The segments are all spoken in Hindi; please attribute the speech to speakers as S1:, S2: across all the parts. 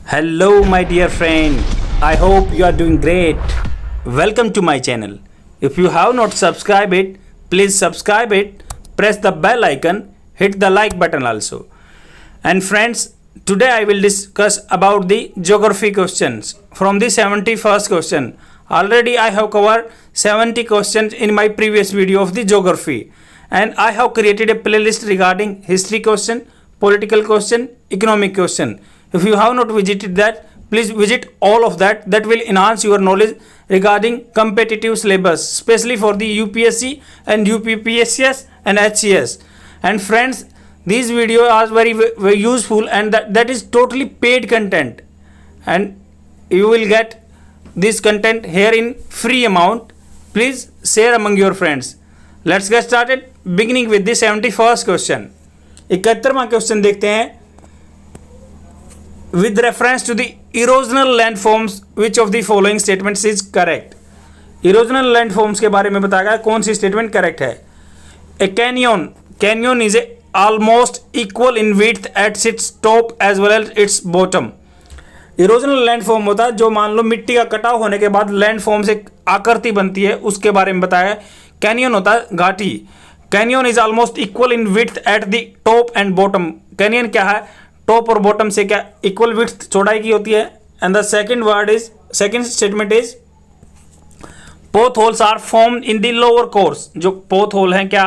S1: Hello, my dear friend. I hope you are doing great. Welcome to my channel. If you have not subscribed it, please subscribe it. Press the bell icon. Hit the like button also. And friends, today I will discuss about the geography questions. From the 71st question, already I have covered 70 questions in my previous video of the geography. And I have created a playlist regarding history question, political question, economic question. If you have not visited that, please visit all of that. That will enhance your knowledge regarding competitive syllabus, especially for the UPSC and UPPSCS and HCS. And friends, these videos are very useful, and that is totally paid content. And you will get this content here in free amount. Please share among your friends. Let's get started. Beginning with the 71st question. 71वां क्वेश्चन देखते हैं. With reference to the erosional landforms, which of the following statements is correct? Erosional landforms के बारे में बताया गया, कौन सी स्टेटमेंट करेक्ट है? A canyon is almost equal in width at its top as well as its bottom. Erosional landform होता है जो मान लो मिट्टी का कटाव होने के बाद लैंडफॉर्म से आकृति बनती है, उसके बारे में बताया है. कैनियन होता है घाटी. Canyon is almost equal in width at the top and bottom. Canyon क्या है? टॉप और बॉटम से क्या इक्वल विड्थ चौड़ाई की होती है. And the second statement is potholes are formed in the lower course. जो पोथ होल हैं क्या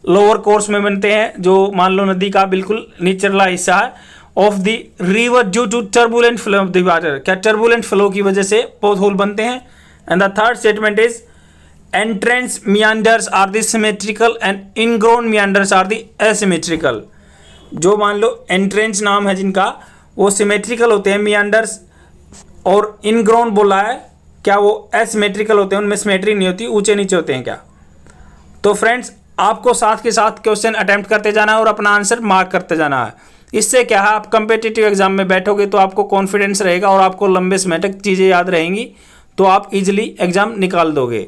S1: लोअर कोर्स में बनते हैं, जो मान लो नदी का बिल्कुल निचला हिस्सा है of the river due to turbulent flow of the water. क्या टर्बुलेंट फ्लो की वजह से पोथ होल बनते हैं. And the third statement is entrenched meanders are the symmetrical and ingrown meanders are the asymmetrical. जो मान लो एंट्रेंस नाम है जिनका, वो सिमेट्रिकल होते हैं मियांडर्स, और इनग्रोन बोला है क्या वो एसिमेट्रिकल होते हैं, उनमें सिमेट्री नहीं होती, ऊंचे नीचे होते हैं क्या. तो फ्रेंड्स, आपको साथ के साथ क्वेश्चन अटेम्प्ट करते जाना है और अपना आंसर मार्क करते जाना है. इससे क्या है, आप कंपेटिटिव एग्जाम में बैठोगे तो आपको कॉन्फिडेंस रहेगा और आपको लंबे समय तक चीज़ें याद रहेंगी, तो आप इजीली एग्जाम निकाल दोगे.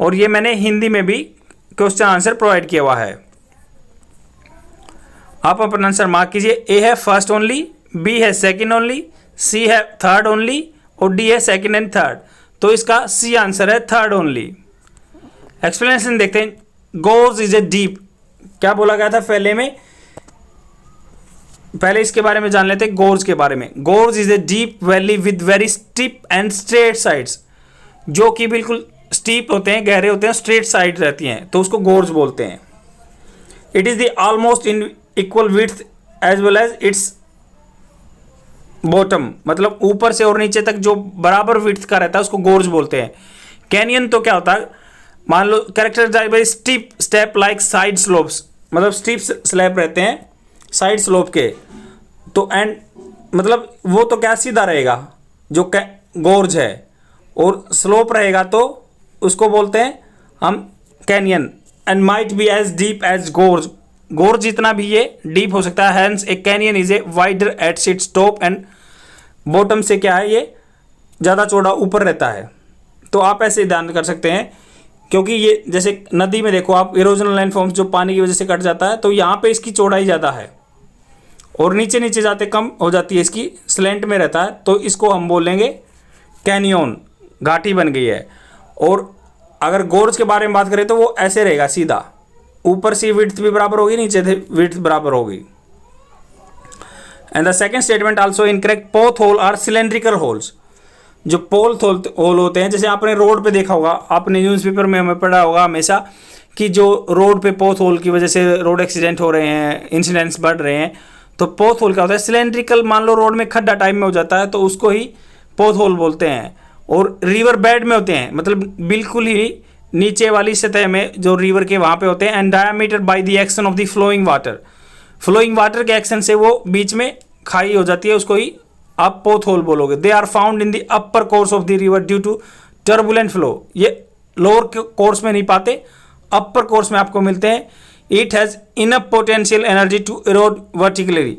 S1: और ये मैंने हिंदी में भी क्वेश्चन आंसर प्रोवाइड किया हुआ है. आप अपना आंसर मार्क कीजिए. ए है फर्स्ट ओनली, बी है सेकंड ओनली, सी है थर्ड ओनली और डी है सेकंड एंड थर्ड. तो इसका सी आंसर है थर्ड ओनली. एक्सप्लेनेशन देखते हैं. गोर्ज इज ए डीप. क्या बोला गया था पहले में, पहले इसके बारे में जान लेते हैं गोर्ज के बारे में. गोर्ज is a deep valley with very steep and straight sides. जो कि बिल्कुल स्टीप होते हैं, गहरे होते हैं, स्ट्रेट साइड रहती हैं, तो उसको गोर्ज बोलते हैं. It is the almost in equal width as well as its bottom. मतलब ऊपर से और नीचे तक जो बराबर विड्थ का रहता है उसको गोर्ज बोलते हैं. कैनियन तो क्या होता है, मान लो characterised by steep step like side slopes. मतलब स्टीप स्लैब रहते हैं साइड स्लोप के, तो एंड मतलब वो तो क्या सीधा रहेगा जो गोर्ज है, और स्लोप रहेगा तो उसको बोलते हैं हम canyon. And might be as deep as gorge. Gorge जितना भी ये डीप हो सकता है. Hence a canyon is a wider at its top and bottom से क्या है, ये ज़्यादा चौड़ा ऊपर रहता है. तो आप ऐसे ध्यान कर सकते हैं, क्योंकि ये जैसे नदी में देखो आप, इरोजनल लैंडफॉर्म्स जो पानी की वजह से कट जाता है, तो यहाँ पे इसकी चौड़ाई ज़्यादा है और नीचे नीचे जाते कम हो जाती है, इसकी स्लैंट में रहता है, तो इसको हम बोलेंगे कैनियन. घाटी बन गई है. और अगर गोर्ज के बारे में बात करें तो वो ऐसे रहेगा सीधा, ऊपर से विड्थ भी बराबर होगी, नीचे से विड्थ बराबर होगी. And the second statement also incorrect. Potholes are cylindrical holes. जो पोथ होल होते हैं, जैसे आपने रोड पे देखा होगा, आपने न्यूज़पेपर में हमें पढ़ा होगा हमेशा कि जो रोड पे पोथ होल की वजह से रोड एक्सीडेंट हो रहे हैं, इंसिडेंट्स बढ़ रहे हैं, तो पोथ होल क्या होता है, सिलेंड्रिकल. मान लो रोड में खड्डा टाइप में हो जाता है तो उसको ही पोथ होल बोलते हैं. और रिवर बेड में होते हैं, मतलब बिल्कुल ही नीचे वाली सतह में जो रिवर के वहाँ पे होते हैं. And diameter by the action of the flowing water. Flowing water के एक्शन से वो बीच में खाई हो जाती है, उसको ही आप पोथ होल बोलोगे. They are found in the upper course of the river due to turbulent flow. ये लोअर कोर्स में नहीं पाते, अपर कोर्स में आपको मिलते हैं. It has enough potential energy to erode vertically.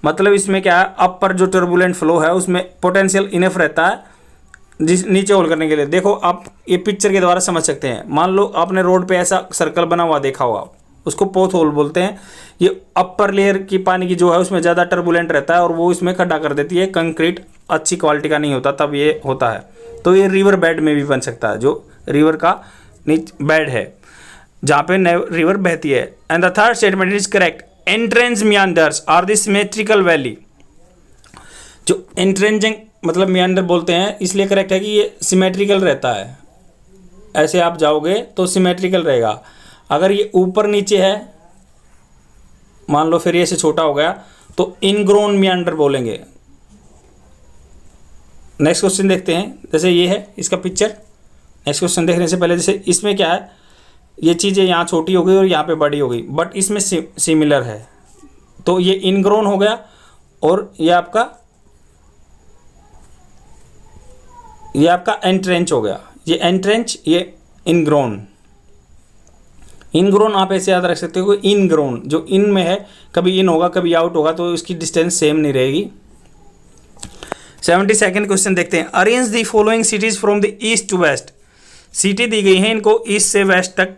S1: मतलब इसमें क्या है, अपर जो टर्बुलेंट फ्लो है उसमें पोटेंशियल इनफ रहता है जिस नीचे होल करने के लिए. देखो आप ये पिक्चर के द्वारा समझ सकते हैं. मान लो आपने रोड पे ऐसा सर्कल बना हुआ देखा होगा, उसको पोथ होल बोलते हैं. ये अपर लेयर की पानी की जो है उसमें ज़्यादा टर्बुलेंट रहता है और वो इसमें खड्डा कर देती है कंक्रीट अच्छी क्वालिटी का नहीं होता तब ये होता है। तो ये रिवर बेड में भी बन सकता है, जो रिवर का बेड है जहाँ पे रिवर बहती है। And the third statement is correct, entrenched meanders are the symmetrical valley. जो एंट्रेंजिंग मतलब मियांडर बोलते हैं इसलिए करेक्ट है कि ये सिमेट्रिकल रहता है, ऐसे आप जाओगे तो सिमेट्रिकल रहेगा। अगर ये ऊपर नीचे है मान लो फिर ये से छोटा हो गया तो इनग्रोन मियांडर बोलेंगे। नेक्स्ट क्वेश्चन देखते हैं, जैसे ये है इसका पिक्चर। नेक्स्ट क्वेश्चन देखने से पहले जैसे इसमें क्या है, ये चीज़ें यहाँ छोटी हो गई और यहाँ पे बड़ी हो गई, बट इसमें सिमिलर है, तो ये इनग्रोन हो गया और ये आपका एंट्रेंच हो गया। ये एंट्रेंच, ये इनग्रोन। इनग्रोन आप ऐसे याद रख सकते हो कि इनग्रोन जो इन में है कभी इन होगा कभी आउट होगा, तो इसकी डिस्टेंस सेम नहीं रहेगी। 72nd क्वेश्चन देखते हैं, arrange the following cities from the east to west. City दी गई है, इनको ईस्ट से वेस्ट तक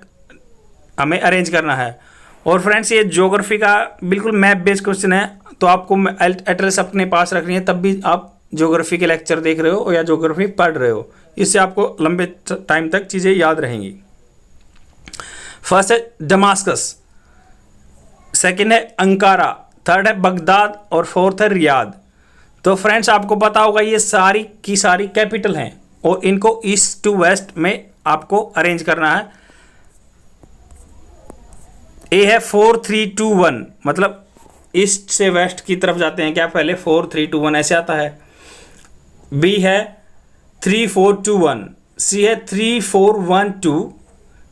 S1: हमें अरेंज करना है। और फ्रेंड्स ये ज्योग्राफी का बिल्कुल मैप बेस्ड क्वेश्चन है, तो आपको एड्रेस अपने पास रखनी है तब भी आप ज्योग्राफी के लेक्चर देख रहे हो या ज्योग्राफी पढ़ रहे हो, इससे आपको लंबे टाइम तक चीज़ें याद रहेंगी। फर्स्ट है दमास्कस, सेकंड है अंकारा, थर्ड है बगदाद और फोर्थ है रियाद। तो फ्रेंड्स आपको पता होगा ये सारी की सारी कैपिटल हैं और इनको ईस्ट टू वेस्ट में आपको अरेंज करना है। ए है 4 3 2 1, मतलब ईस्ट से वेस्ट की तरफ जाते हैं क्या, पहले 4 3 2 1 ऐसे आता है। बी है 3 4 2 1, सी है 3 4 1 2,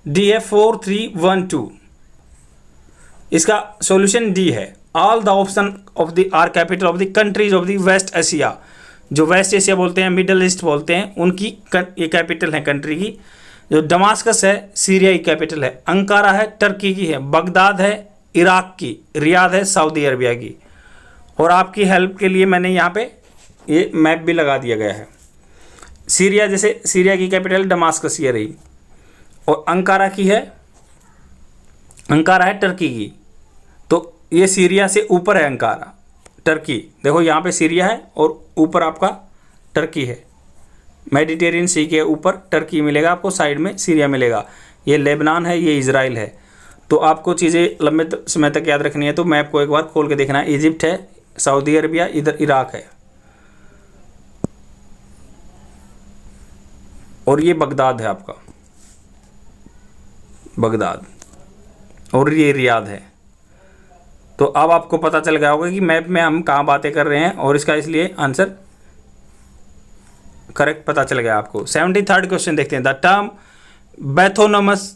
S1: डी है 4 3 1 2। इसका सॉल्यूशन डी है। All the option of the are capital of the countries of the West Asia, जो वेस्ट एशिया बोलते हैं, मिडल ईस्ट बोलते हैं, उनकी ये कैपिटल है कंट्री की। जो दमास्कस है सीरिया की कैपिटल है, अंकारा है टर्की की है, बगदाद है इराक की, रियाद है सऊदी अरबिया की। और आपकी हेल्प के लिए मैंने यहाँ पे ये मैप भी लगा दिया गया है। सीरिया, जैसे सीरिया की कैपिटल दमास्कस ये रही, और अंकारा है टर्की की, तो ये सीरिया से ऊपर है अंकारा, टर्की। देखो यहाँ पे सीरिया है और ऊपर आपका टर्की है, मेडिटेरियन सी के ऊपर टर्की मिलेगा आपको, साइड में सीरिया मिलेगा। ये लेबनान है, ये इजराइल है। तो आपको चीज़ें लंबे समय तक याद रखनी है, तो मैप को एक बार खोल के देखना है। इजिप्ट है, सऊदी अरबिया, इधर इराक है, और ये बगदाद है आपका, बगदाद, और ये रियाद है। तो अब आपको पता चल गया होगा कि मैप में हम कहाँ बातें कर रहे हैं, और इसका इसलिए आंसर करेक्ट पता चल गया आपको। 73rd क्वेश्चन देखते हैं। The term Bathynomus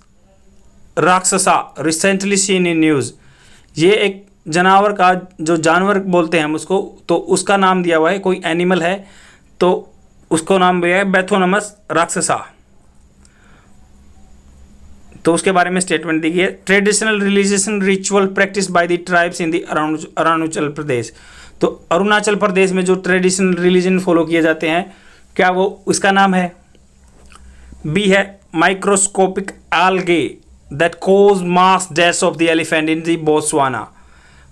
S1: raksasa recently seen in news, ये एक जानवर का, जो जानवर बोलते हैं हम उसको, तो उसका नाम दिया हुआ है, कोई एनिमल है तो उसको नाम दिया है बैथोनमस राक्षसा। तो उसके बारे में स्टेटमेंट दी गई है, traditional religion ritual practice by the tribes in the Arunachal Pradesh. तो अरुणाचल प्रदेश में जो ट्रेडिशनल रिलीजन फॉलो किए जाते हैं, क्या वो उसका नाम है? बी है microscopic algae that cause mass deaths of the elephant in the Botswana.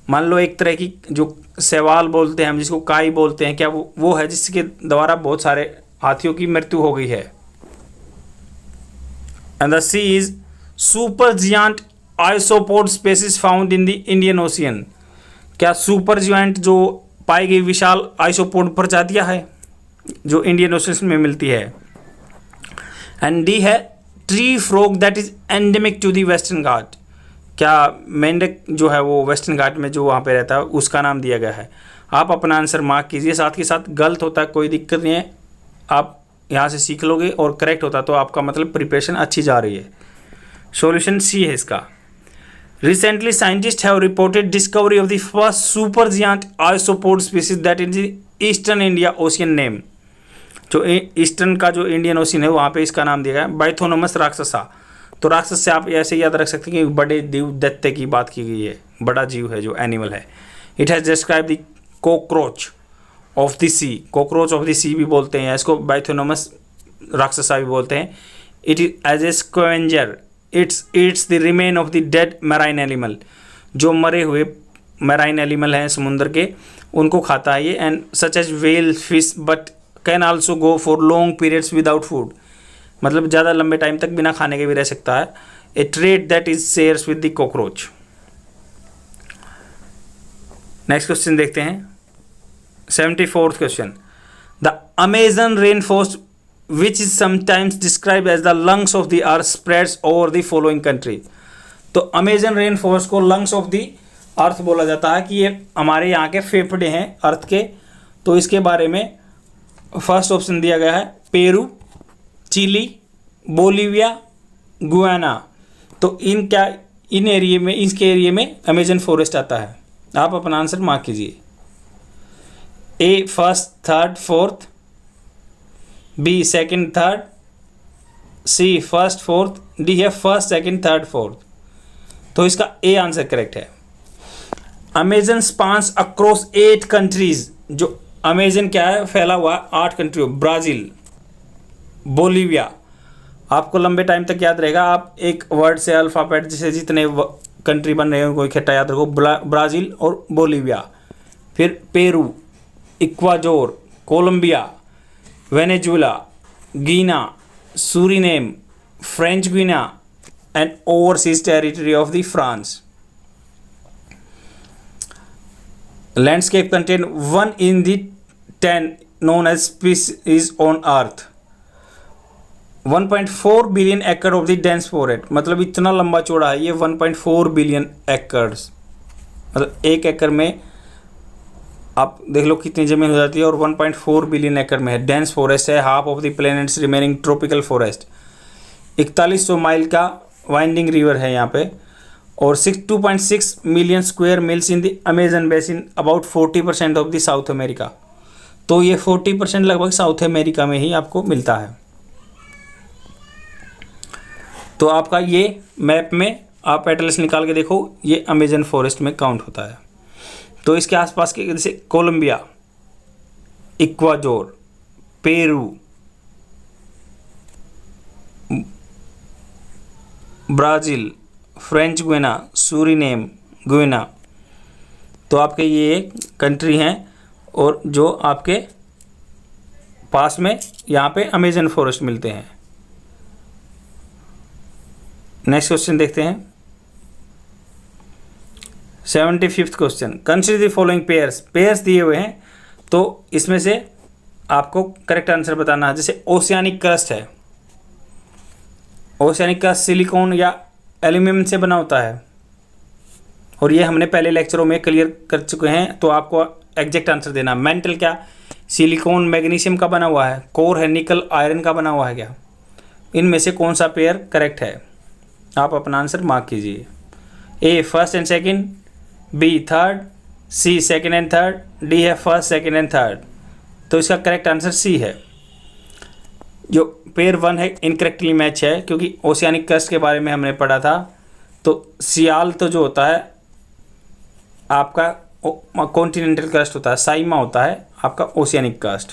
S1: मान लो एक तरह की जो शैवाल बोलते हैं हम, जिसको काई बोलते हैं, क्या वो है जिसके द्वारा बहुत सारे हाथियों की मृत्यु हो गई है। And the C is super giant isopod species found in the Indian Ocean. क्या सुपर जियांट जो पाई गई विशाल आइसोपोड प्रजातियां है जो इंडियन ओशियन में मिलती है। एंड डी है tree frog that is endemic to the Western Ghat. क्या मेंढक जो है वो वेस्टर्न घाट में जो वहाँ पे रहता है उसका नाम दिया गया है। आप अपना आंसर मार्क कीजिए, साथ के साथ गलत होता है कोई दिक्कत नहीं है, आप यहाँ से सीख लोगे, और करेक्ट होता तो आपका मतलब प्रिपरेशन अच्छी जा रही है। सॉल्यूशन सी है इसका। Recently scientist have reported discovery of the first super giant isopod species that is eastern India ocean name. जो ईस्टर्न का जो इंडियन ओशियन है वहाँ पे इसका नाम दिया गया बाइथोनोमस राक्षसा। तो राक्षस से आप ऐसे याद रख सकते हैं कि बड़े जीव दैत्य की बात की गई है, बड़ा जीव है जो एनिमल है। It has describe the cockroach of the sea, cockroach of the sea भी बोलते हैं, इसको बाइथोनोमस राक्षसा भी बोलते हैं। It is as a scavenger, it's the remain of the dead marine animal. जो मरे हुए मैराइन एनिमल हैं समुद्र के, उनको खाता है ये, and such as whale fish but can also go for long periods without food, मतलब ज़्यादा लंबे टाइम तक बिना खाने के भी रह सकता है। A trait that is shares with the cockroach. Next question देखते हैं 74th question. The Amazon rain forest which is sometimes describe as the lungs of the earth spreads over the following country. तो अमेजन रेन फॉरेस्ट को लंग्स ऑफ द अर्थ बोला जाता है कि ये हमारे यहाँ के फेफड़े हैं अर्थ के। तो इसके बारे में फर्स्ट ऑप्शन दिया गया है पेरू, चिली, बोलीविया, गुयाना। तो इन एरिया में, इसके एरिया में अमेजन फॉरेस्ट आता है। आप अपना आंसर मार्क कीजिए। A first, third, fourth, B second, third, C first, fourth, D है फर्स्ट, सेकंड, थर्ड, फोर्थ। तो इसका ए आंसर करेक्ट है। Amazon spans across 8 countries. जो अमेजन क्या है, फैला हुआ 8 कंट्री, ब्राज़ील, बोलीविया। आपको लंबे टाइम तक याद रहेगा, आप एक वर्ड से अल्फ़ाबेट जैसे जितने कंट्री बन रहे हैं उनको इकट्ठा याद रखो, ब्राज़ील और बोलीविया। फिर Peru, Ecuador, Colombia, Venezuela, Guyana, Suriname, French Guiana and overseas territory of the France. Landscape contain 1 in the 10 known as species on earth. 1.4 billion एकड़ ऑफ द डेंस फॉरेस्ट, मतलब इतना लंबा चौड़ा है ये 1.4 बिलियन एकड़्स, मतलब 1 एकड़ में आप देख लो कितनी ज़मीन हो जाती है। और 1.4 बिलियन एकड़ में है। डेंस फॉरेस्ट है, half of the planets remaining tropical forest. 4100 mile का वाइंडिंग रिवर है यहाँ पे। और 2.6 million square meals in the Amazon basin, about 40% of the south America. तो ये 40% लगभग साउथ अमेरिका में ही आपको मिलता है। तो आपका ये मैप में आप एटलस निकाल के देखो, ये अमेजन फॉरेस्ट में काउंट होता है। तो इसके आसपास के जैसे Colombia, Ecuador, Peru, Brazil, French Guiana, Suriname, Guyana, तो आपके ये कंट्री हैं। और जो आपके पास में यहाँ पे अमेजन फॉरेस्ट मिलते हैं। नेक्स्ट क्वेश्चन देखते हैं 75th question. Consider the following pairs. Pairs दिए हुए हैं तो इसमें से आपको करेक्ट आंसर बताना है। जैसे ओशियानिक क्रस्ट है, ओशियानिक क्रस्ट सिलिकॉन या एल्यूमिनियम से बना होता है, और ये हमने पहले लेक्चरों में क्लियर कर चुके हैं। तो आपको एग्जैक्ट आंसर देना। मेंटल क्या, सिलिकॉन मैग्नीशियम का बना हुआ है। कोर है, निकल आयरन का बना हुआ है क्या। इनमें से कौन सा पेयर करेक्ट है, आप अपना आंसर मार्क कीजिए। A first and second, B third, C second and third, D है फर्स्ट, सेकंड एंड थर्ड। तो इसका करेक्ट आंसर सी है। जो पेयर 1 है इनकरेक्टली मैच है, क्योंकि ओशियानिक क्रस्ट के बारे में हमने पढ़ा था। तो सियाल तो जो होता है आपका कॉन्टिनेंटल क्रस्ट होता है, साइमा होता है आपका ओशियानिक क्रस्ट।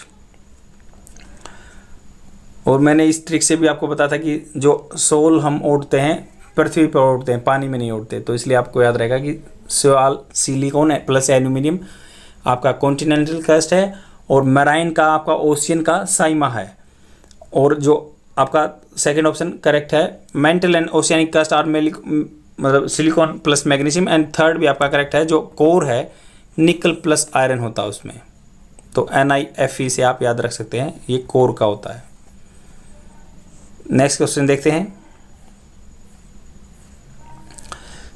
S1: और मैंने इस ट्रिक से भी आपको बताया था कि जो सोल हम ओढ़ते हैं पृथ्वी पर ओढ़ते हैं, पानी में नहीं ओढ़ते। तो इसलिए आपको याद रहेगा कि सियाल सिलिकॉन प्लस एल्यूमिनियम आपका कॉन्टिनेंटल क्रस्ट है, और मैराइन का आपका ओशियन का साइमा है। और जो आपका सेकंड ऑप्शन करेक्ट है, mantle and oceanic crust are मतलब silicon plus magnesium. And third भी आपका करेक्ट है, जो कोर है निकल प्लस आयरन होता है उसमें। तो NiFe से आप याद रख सकते हैं, ये कोर का होता है। नेक्स्ट क्वेश्चन देखते हैं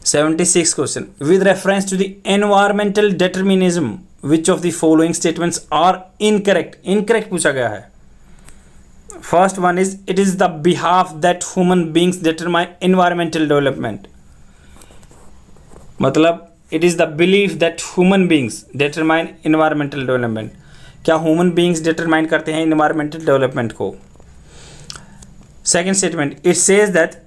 S1: 76 question. With reference to the environmental determinism which of the following statements are incorrect. Incorrect पूछा गया है। First one is it is the behalf that human beings determine environmental development, मतलब it is the belief that human beings determine environmental development. क्या ह्यूमन बींग्स डिटरमाइन करते हैं एनवायरमेंटल डेवलपमेंट को। Second statement, it says that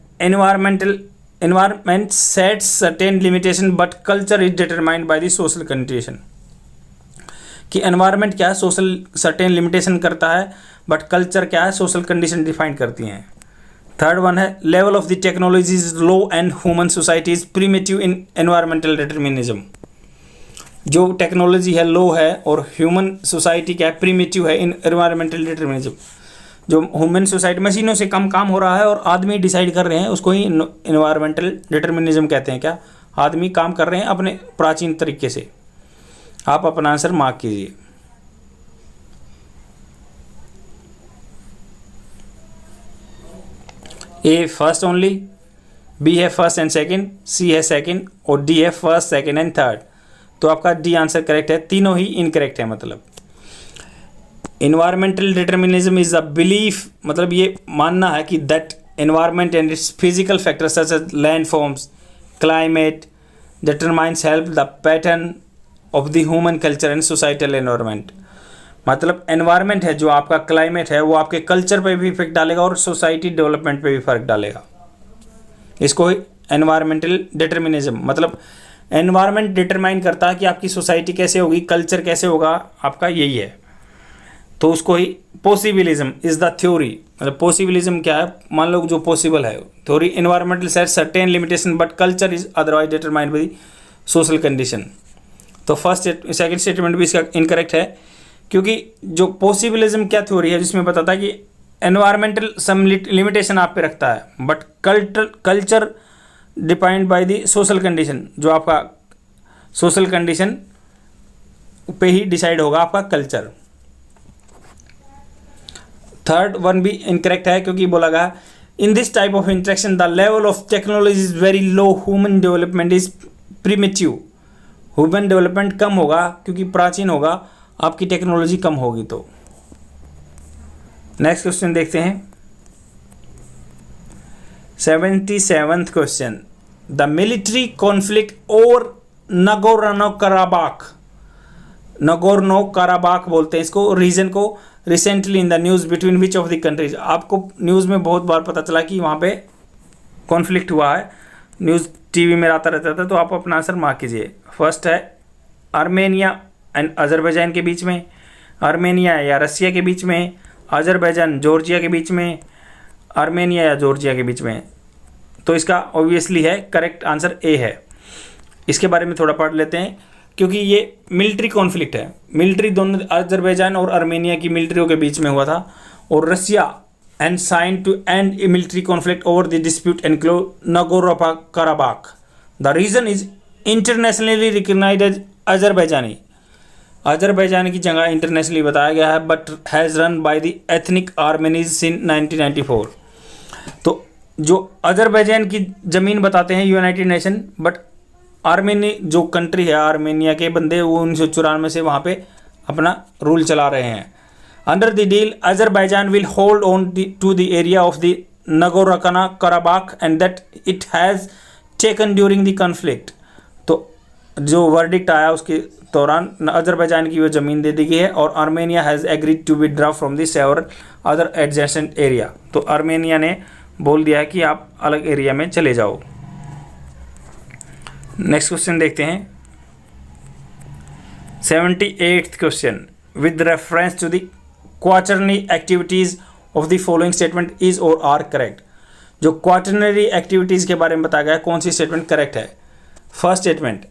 S1: environment sets certain limitation but culture is determined by the social condition. कि एनवायरमेंट क्या है, सोशल सर्टेन लिमिटेशन करता है, बट कल्चर क्या है, सोशल कंडीशन डिफाइन करती हैं। थर्ड वन है level of the technology is low and human society is primitive in environmental determinism. जो टेक्नोलॉजी है लो है और ह्यूमन सोसाइटी क्या है प्रीमिटिव है इन एनवायरमेंटल डिटर्मिनिज्म। जो ह्यूमन सोसाइटी मशीनों से कम काम हो रहा है और आदमी डिसाइड कर रहे हैं, उसको ही एनवायरमेंटल डिटर्मिनिज्म कहते हैं। क्या? आदमी काम कर रहे हैं अपने प्राचीन तरीके से। आप अपना आंसर मार्क कीजिए। ए फर्स्ट ओनली, बी है फर्स्ट एंड सेकंड, सी है सेकंड और डी है फर्स्ट सेकंड एंड थर्ड। तो आपका डी आंसर करेक्ट है, तीनों ही इनकरेक्ट है। मतलब environmental determinism is a belief, मतलब ये मानना है कि that environment and its physical factors such as land forms, climate determines help the pattern of the human culture and societal environment. मतलब एनवायरमेंट है, जो आपका क्लाइमेट है, वो आपके कल्चर पे भी इफेक्ट डालेगा और सोसाइटी डेवलपमेंट पे भी फर्क डालेगा। इसको एनवायरमेंटल डिटर्मिनिज्म, मतलब एनवायरमेंट डिटरमाइन करता है कि आपकी सोसाइटी कैसे होगी, कल्चर कैसे होगा आपका, यही है। तो उसको ही पॉसिबिलिज्म इज द थ्योरी, मतलब पॉसिबिलिज्म क्या है, मान लो जो पॉसिबल है। Theory environmental set certain limitation but culture is otherwise determined by social condition. तो सेकंड स्टेटमेंट भी इसका इनकरेक्ट है, क्योंकि जो पॉसिबिलिज्म क्या थ्योरी है, जिसमें बताता है कि एनवायरमेंटल सम लिमिटेशन आप पे रखता है but culture depend by the social condition, जो आपका सोशल कंडीशन पे ही डिसाइड होगा आपका कल्चर। थर्ड वन भी इनकरेक्ट है, क्योंकि बोला गया in this type of interaction the level of technology is very low, human development is premature. Human development कम होगा क्योंकि प्राचीन होगा, आपकी टेक्नोलॉजी कम होगी। तो नेक्स्ट क्वेश्चन देखते हैं। 77th question, the military conflict over Nagorno Karabakh बोलते हैं इसको, रीजन को, recently in the news between which of the countries. आपको न्यूज़ में बहुत बार पता चला कि वहाँ पे कॉन्फ्लिक्ट हुआ है, न्यूज़ टीवी में आता रहता था। तो आप अपना आंसर मार्क कीजिए। फर्स्ट है आर्मेनिया एंड अजरबैजान के बीच में, आर्मेनिया या रसिया के बीच में, अजरबैजान जॉर्जिया के बीच में, आर्मेनिया या जॉर्जिया के बीच में। तो इसका ऑब्वियसली है करेक्ट आंसर ए है। इसके बारे में थोड़ा पढ़ लेते हैं, क्योंकि ये मिलिट्री कॉन्फ्लिक्ट है। मिलिट्री दोनों अजरबैजान और आर्मेनिया की मिलिट्रियों के बीच में हुआ था, और Russia and sign to end a military conflict over the dispute enclave Nagorno-Karabakh. The region is internationally recognised as Azerbaijani. Azerbaijan की जगह इंटरनेशनली बताया गया है, but has run by the ethnic Armenians since 1994। तो जो अजरबैजान की ज़मीन बताते हैं यूनाइटेड नेशन, बट आर्मेनी जो कंट्री है, आर्मेनिया के बंदे वो 1994 से वहाँ पे अपना रूल चला रहे हैं। Under the deal Azerbaijan will hold on to the area of the Nagorno-Karabakh and that it has taken during the conflict. तो जो वर्डिक्ट आया उसके दौरान अजरबैजान की वो ज़मीन दे दी गई है, और Armenia has agreed to withdraw from the several other adjacent area. तो आर्मेनिया ने बोल दिया है कि आप अलग एरिया में चले जाओ। नेक्स्ट क्वेश्चन देखते हैं। 78th question, with reference to the quarterly activities of the following statement is or are correct. जो क्वार्टरली एक्टिविटीज़ के बारे में बताया गया है, कौन सी स्टेटमेंट करेक्ट है? First statement,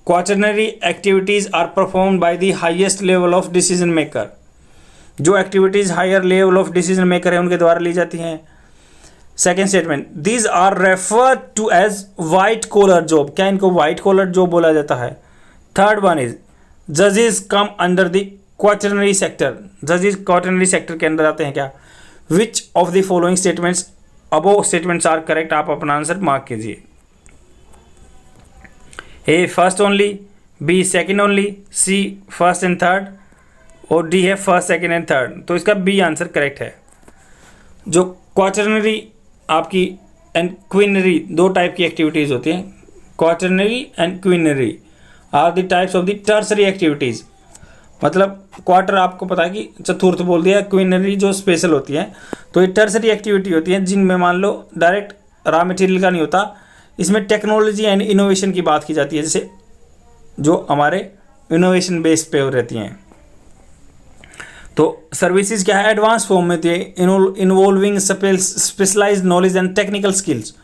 S1: quarterly activities are performed by the highest level of decision maker. जो activities higher level of decision maker है उनके द्वारा ली जाती हैं। Second statement, these are referred to as white collar job. क्या इनको वाइट कॉलर जॉब बोला जाता है? थर्ड वन इज जजेस come under the quarterly sector. जजेस क्वार्टरली सेक्टर के अंदर आते हैं क्या? Which of the following statements above statements are correct? आप अपना आंसर मार्क कीजिए। A first only, B second only, C first and third, और डी है फर्स्ट सेकेंड एंड थर्ड। तो इसका बी आंसर करेक्ट है। जो क्वार्टरली आपकी एंड क्विनरी, दो टाइप की एक्टिविटीज़ होती हैं, quaternary and quinary are the types of the tertiary activities. मतलब क्वार्टर आपको पता है कि चतुर्थ बोल दिया, क्विनरी जो स्पेशल होती है। तो ये टर्सरी एक्टिविटी होती है जिनमें मान लो डायरेक्ट रॉ मटेरियल का नहीं होता, इसमें टेक्नोलॉजी एंड इनोवेशन की बात की जाती है, जैसे जो हमारे इनोवेशन बेस पे रहती हैं। तो सर्विसेज क्या है? एडवांस फॉर्म में थे, involving specialised knowledge and technical skills,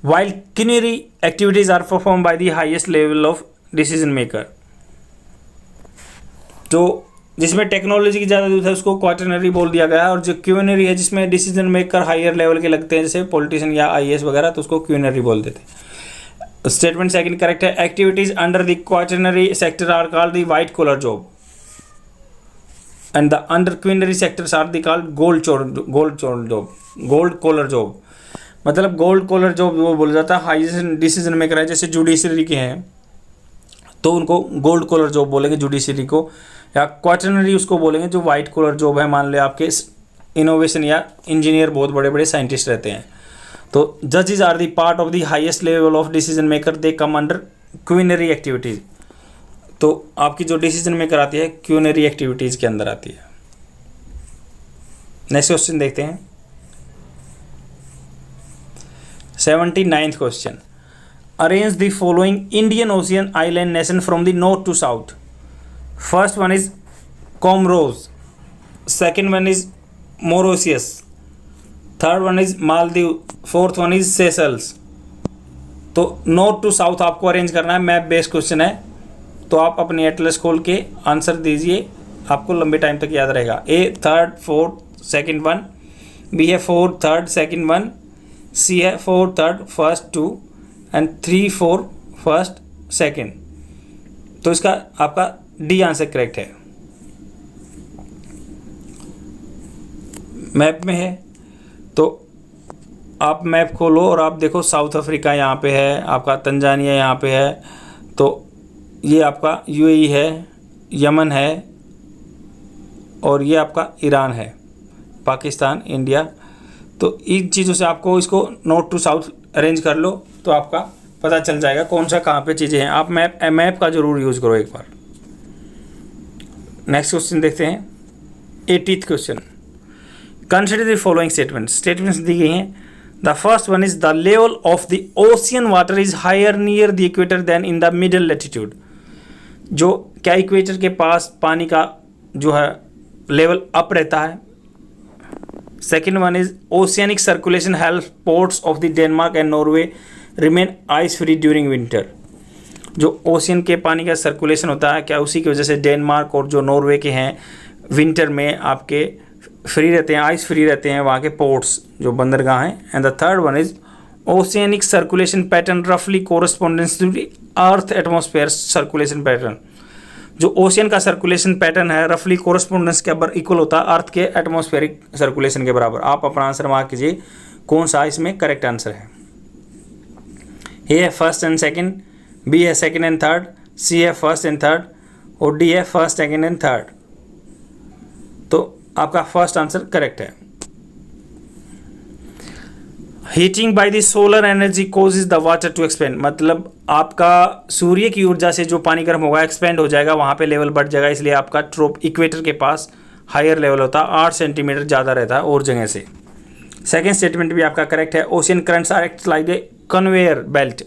S1: while quinary activities are perform by the highest level of decision maker. जो जिसमें टेक्नोलॉजी की ज़्यादा यूज है उसको क्वाटरनरी बोल दिया गया है, और जो क्यूनरी है जिसमें डिसीजन मेकर हायर लेवल के लगते हैं जैसे पॉलिटिशियन या आईएएस वगैरह, तो उसको क्यूनरी बोल देते हैं। स्टेटमेंट सेकंड करेक्ट है। Activities under the quaternary sector are called the white collar job and the under quinary sectors are the called gold collar job. मतलब गोल्ड कॉलर जॉब वो बोला जाता है हाईएस्ट डिसीजन मेकर है, जैसे जुडिशरी के हैं तो उनको गोल्ड कॉलर जॉब बोलेंगे जुडिशरी को, या क्वाटरनरी उसको बोलेंगे जो वाइट कॉलर जॉब है। मान लिया आपके इनोवेशन या इंजीनियर बहुत बड़े बड़े साइंटिस्ट रहते हैं, तो जजेस are the part of the highest level of decision maker, they come under quinary activities. तो आपकी जो डिसीजन मेकर आती है क्यूनरी एक्टिविटीज के अंदर आती है। नेक्स्ट क्वेश्चन देखते हैं 79th question. Arrange the following Indian Ocean island nation from the north to south. First one is Comoros, second one is Mauritius, third one is Maldives, fourth one is Seychelles. तो नॉर्थ टू साउथ आपको अरेंज करना है, मैप बेस्ड क्वेश्चन है, तो आप अपनी एटलस खोल के आंसर दीजिए, आपको लंबे टाइम तक याद रहेगा। A third fourth second one, B है fourth third second one, C है fourth third first two and 3 4 first second. तो इसका आपका डी आंसर करेक्ट है। मैप में है तो आप मैप खोलो और आप देखो साउथ अफ्रीका यहाँ पे है, आपका तंजानिया यहाँ पे है, तो ये आपका यूएई है, यमन है, और ये आपका ईरान है, पाकिस्तान, इंडिया। तो इन चीज़ों से आपको इसको नॉर्थ टू साउथ अरेंज कर लो तो आपका पता चल जाएगा कौन सा कहाँ पे चीज़ें हैं। आप मैप का ज़रूर यूज़ करो एक बार। नेक्स्ट क्वेश्चन देखते हैं 80th question. Consider the following statements दी गई हैं। The first one is the level of the ocean water is higher near the equator than in the middle latitude. जो क्या इक्वेटर के पास पानी का जो है लेवल अप रहता है। Second one is oceanic circulation help ports of the Denmark and Norway remain ice free during winter. जो ओशियन के पानी का सर्कुलेशन होता है, क्या उसी की वजह से डेनमार्क और जो नॉर्वे के हैं विंटर में आपके फ्री रहते हैं, आइस फ्री रहते हैं वहाँ के पोर्ट्स जो बंदरगाह हैं। And the third one is oceanic circulation pattern रफली correspondence to the earth atmosphere circulation pattern. जो ओशियन का सर्कुलेशन पैटर्न है रफली कोरस्पॉन्डेंस के बराबर इक्वल होता है अर्थ के एटमॉस्फेरिक सर्कुलेशन के बराबर। आप अपना आंसर मार्क कीजिए कौन सा इसमें करेक्ट आंसर है। ए है फर्स्ट एंड सेकंड, बी है सेकंड एंड थर्ड, सी है फर्स्ट एंड थर्ड, और डी है फर्स्ट सेकंड एंड थर्ड। तो आपका फर्स्ट आंसर करेक्ट है। Heating by the solar energy causes the water to expand. मतलब आपका सूर्य की ऊर्जा से जो पानी गर्म होगा एक्सपेंड हो जाएगा, वहाँ पे लेवल बढ़ जाएगा, इसलिए आपका ट्रोप इक्वेटर के पास हायर लेवल होता है, 8 सेंटीमीटर ज़्यादा रहता है और जगह से। सेकेंड स्टेटमेंट भी आपका करेक्ट है। Ocean currents are act like the conveyor belt.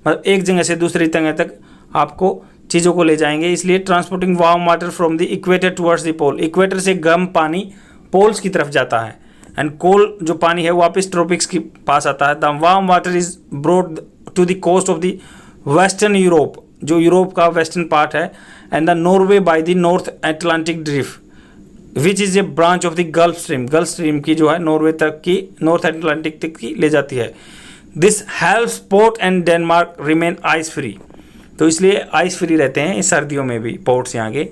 S1: मतलब एक जगह से दूसरी जगह तक आपको चीज़ों को ले जाएंगे, इसलिए transporting warm water from the equator towards the pole. Equator से गर्म पानी पोल्स की तरफ जाता है एंड कोल्ड जो पानी है वापस ट्रॉपिक्स के पास आता है। The warm water is brought to the coast of the western Europe, जो यूरोप का वेस्टर्न पार्ट है, and the Norway by the North Atlantic drift which is a branch of the Gulf Stream. Gulf Stream की जो है नॉर्वे तक की, नॉर्थ अटलांटिक तक की ले जाती है। This helps port and Denmark remain ice free. तो इसलिए आइस फ्री रहते हैं सर्दियों में भी पोर्ट्स यहाँ के।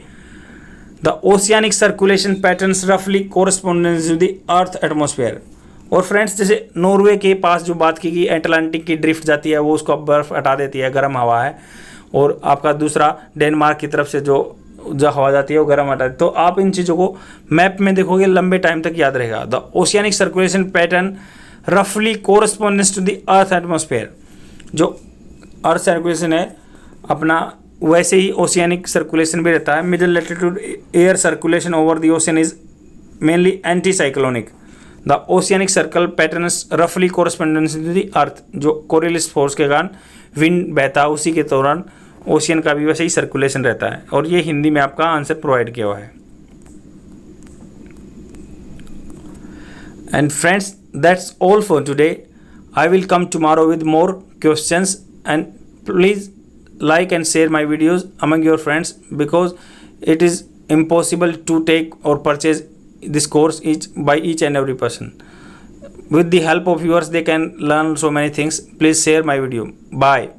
S1: द ओशियानिक सर्कुलेशन पैटर्न्स रफली correspondence to the earth atmosphere. और फ्रेंड्स जैसे नॉर्वे के पास जो बात की गई अटलांटिक की ड्रिफ्ट जाती है, वो उसको बर्फ़ हटा देती है, गर्म हवा है, और आपका दूसरा डेनमार्क की तरफ से जो हवा जाती है वो गर्म हटा देती है। तो आप इन चीज़ों को मैप में देखोगे लंबे टाइम तक याद रहेगा। द ओशियानिक सर्कुलेशन पैटर्न रफली correspondence to the earth atmosphere. जो अर्थ सर्कुलेशन है अपना वैसे ही ओशियानिक सर्कुलेशन भी रहता है। Middle latitude air circulation over the ocean is mainly anti cyclonic. The oceanic circle patterns रफली कोरस्पॉन्डेंस टू द अर्थ। जो कोरियलिस फोर्स के कारण विंड बहता है उसी के दौरान ओशियन का भी वैसे ही सर्कुलेशन रहता है। और ये हिंदी में आपका आंसर प्रोवाइड किया हुआ है। And friends that's all for today. I will come tomorrow with more questions, and please like and share my videos among your friends because it is impossible to take or purchase this course by each and every person. With the help of viewers, they can learn so many things. Please share my video. Bye.